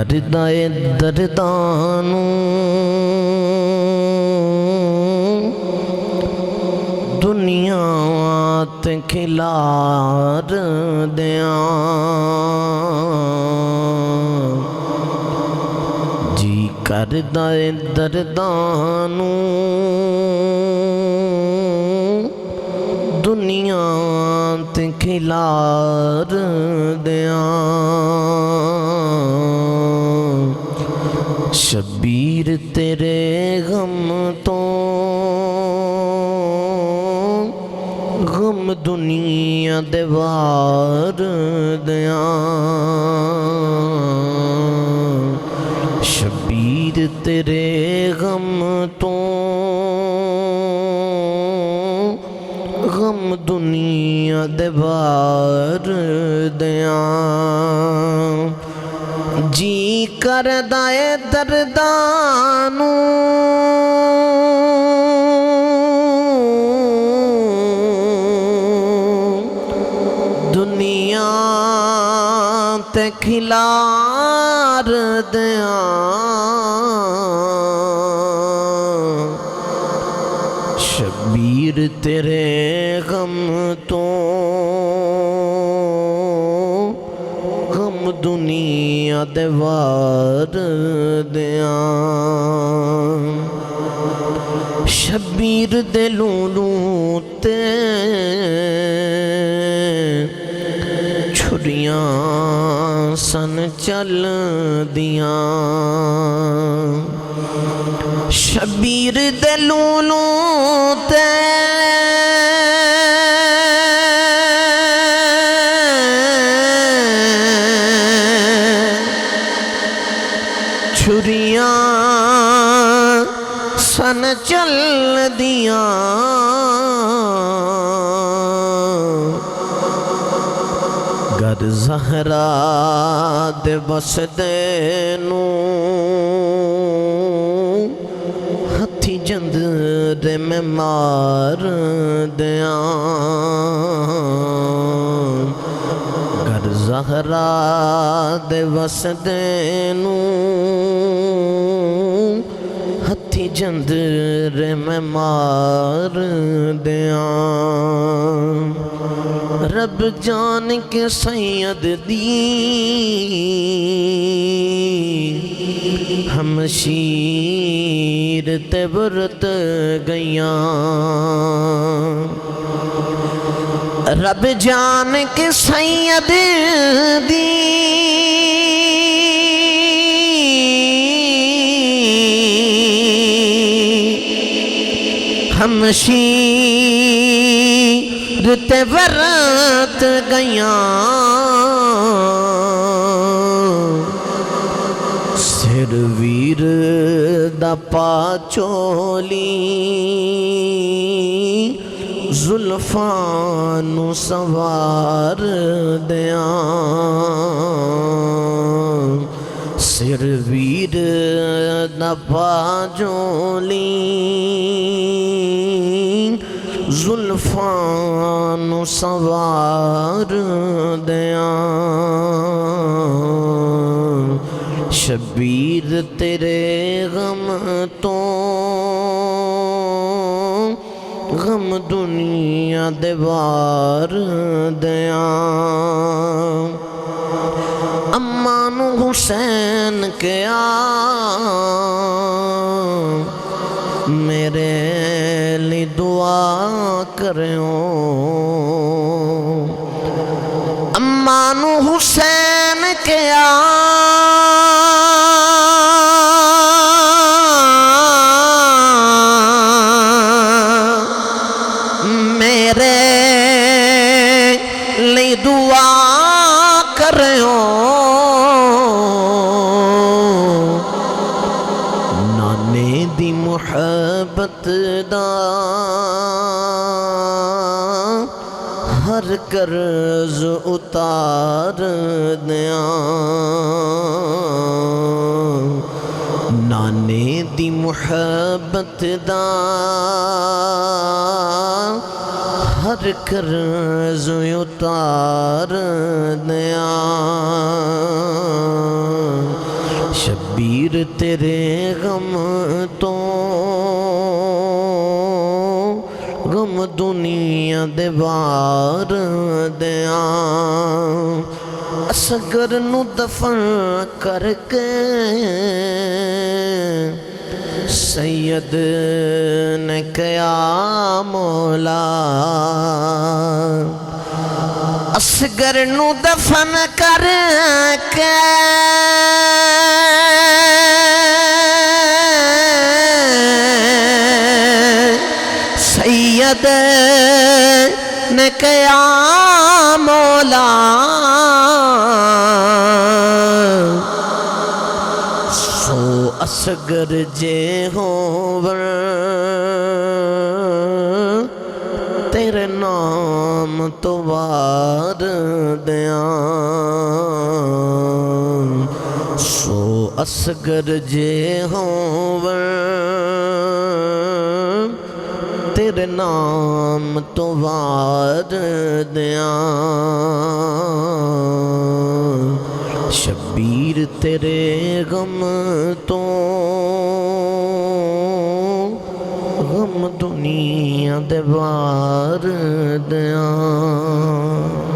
ਕਰਦਾ ਏ ਦਰਦਾਂ ਨੂੰ ਦੁਨੀਆ ਤੇ ਖਿਲਾਰ ਦਿਆਂ ਜੀ ਕਰਦਾ ਏ ਦਰਦਾਂ ਨੂੰ ਦੁਨੀਆ ਤੇ ਖਿਲਾਰ ਦਿਆਂ ਸ਼ਬੀਰ ਤੇਰੇ ਗਮ ਤੋਂ ਗਮ ਦੁਨੀਆ ਦੇ ਵਾਰ ਦਿਆਂ ਸ਼ਬੀਰ ਤੇਰੇ ਗਮ ਤੋਂ ਗਮ ਦੁਨੀਆ ਦੇ ਵਾਰ ਦਿਆਂ ਜੀ ਕਰਦਾ ਏ ਦਰਦਾਂ ਨੂੰ ਦੁਨੀਆ ਤੇ ਖਿਲਾਰ ਦਿਆਂ ਸ਼ਬੀਰ ਤੇਰੇ ਗਮ ਤੋਂ ਗਮ ਦੁਨੀਆ ਦੇ ਵਾਰ ਦਿਆਂ ਸ਼ਬੀਰ ਦੇ ਲੂਲੂ ਤੇ ਛੁਰੀਆਂ ਸਨ ਚੱਲਦੀਆਂ ਸ਼ਬੀਰ ਦੇ ਲੂਲੂ ਤੇ ਛੁਰੀਆਂ ਸਨ ਚੱਲਦੀਆਂ ਗਰ ਜ਼ਹਰਾ ਦੇ ਵਸਦੇ ਨੂੰ ਹੱਥੀ ਜੰਦਰੇ ਮੈਂ ਮਾਰ ਦਿਆਂ ਗਰ ਜ਼ਹਰਾ ਦੇ ਵਸਦੇ ਨੂੰ ਹੱਥੀ ਜੰਦਰੇ ਮੈਂ ਮਾਰ ਦਿਆਂ رب جان کے سید دی ہم شیر تے برت گیاں رب جان کے سید دی ہم شیر تے برت گیاں سر ویر دا پا چولی زلفاں نو سوار دیاں سر ویر دا پا چولی زلفاں نو سوار دیاں شبیر تیرے غم تو غم دنیا دے وار دیاں اماں نو حسین کیا میرے لی دعا کریوں اماں نو حسین کیا میرے لی دعا کریوں نانے دی محبت دا ہر قرض اتار دیاں نانے دی محبت دا ہر قرض اتار دیاں شبیر تیرے غم تو غم دنیا دے وار دیاں اصغر نو دفن کر کے سید نے کیا مولا اصغر نو دفن کر کے سید نے کیا مولا سو اصغر جے ہوور تیرے نام تو وار دیاں سو اصغر جے ہوور تیرے نام تو وار دیاں شبیر تیرے غم تو غم دنیا دے وار دیاں